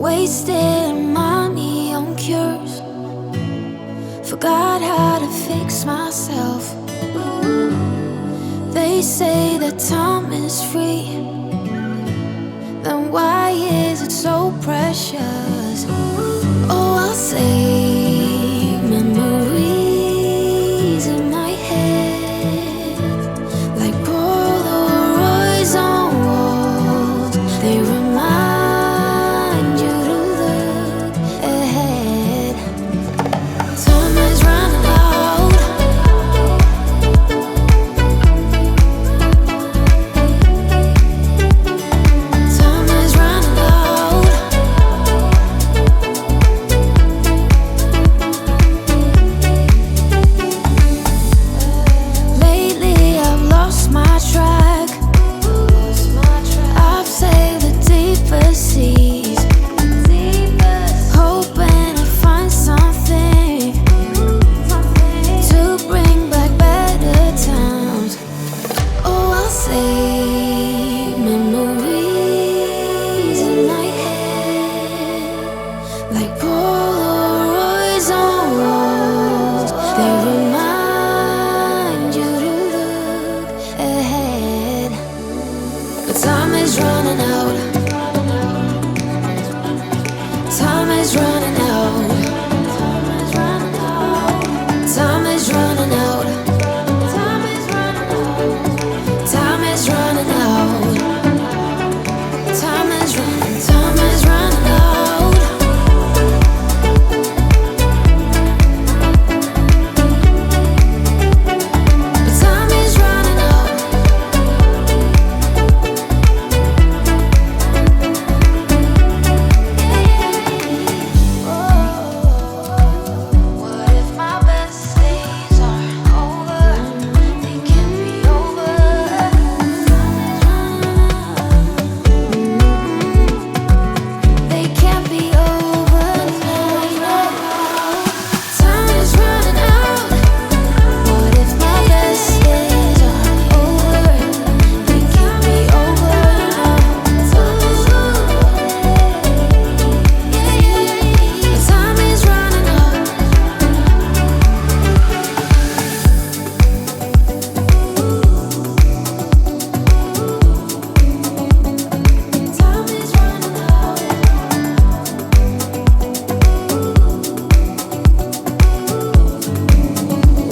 Wasting money on cures. Forgot how to fix myself. They say that time is free. Then why is it so precious? Oh, I'll say memories in my head, like Polaroids on walls. They remind you to look ahead. Time is running out. Time is running out. Lately I've lost my track. I've sailed the deepest seas, hoping to find something to bring back better times. Oh, I'll say memories in my head, like Polaroids on walls. They remind you to look ahead. But time is running out. Time is running out. Time is running out. Time is running out. Time is running. Time is running out. But time is running out. What if my best days are over? They can't be over. They can't be over now. Time is running out. What if my best days are over? They can't be over now. Time is running out. Time is running out.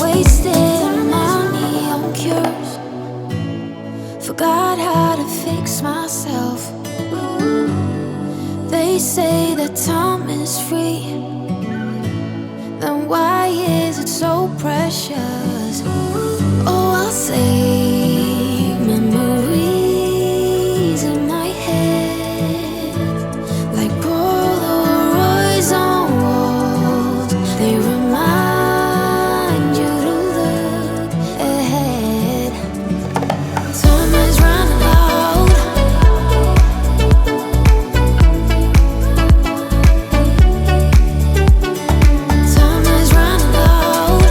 Wasted money on cures. Forgot how to fix myself. They say that time is free. Then why is it so precious? Oh, I'll say memories in my head, like Polaroids on walls. They remind you to look ahead. Time is running out. Time is running out.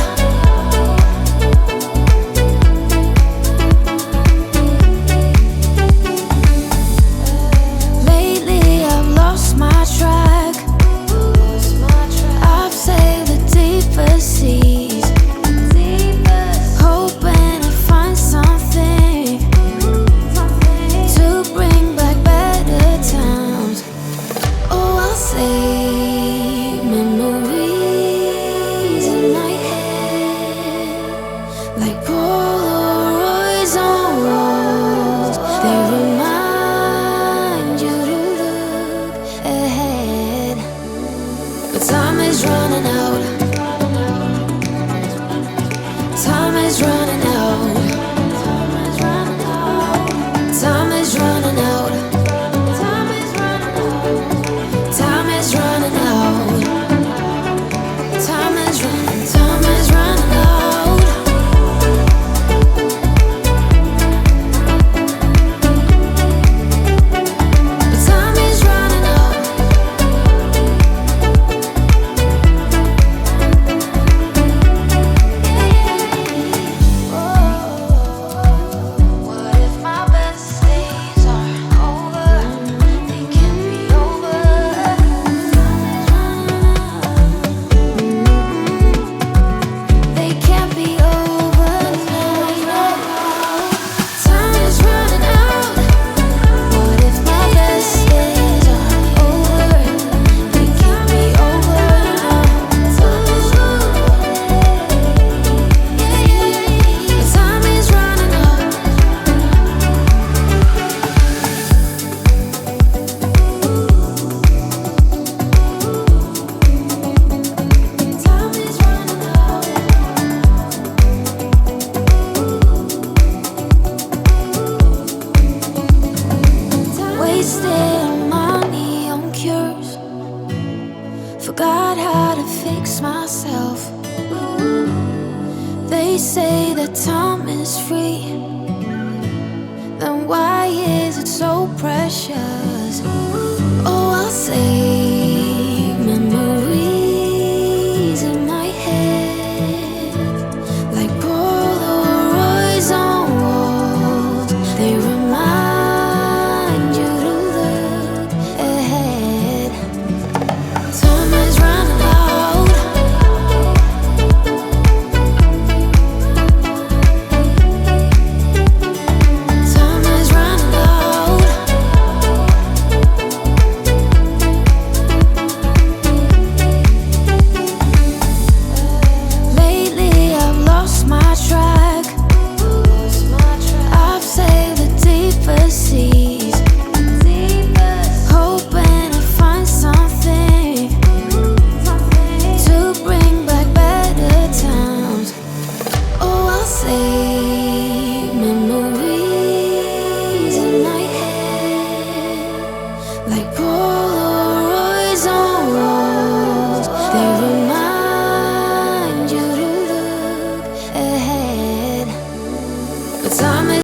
fix myself. They say that time is free, then why is it so precious? Oh, I'll save memories in my head, like Polaroids on walls. They remind you to look ahead. Time is running out. Time is running out. Lately I've lost my track. I've sailed the deepest seas, hoping to find something to bring back better times. Oh, I'll save memories in my head, like Polaroids on walls. They remind you to look ahead. But time is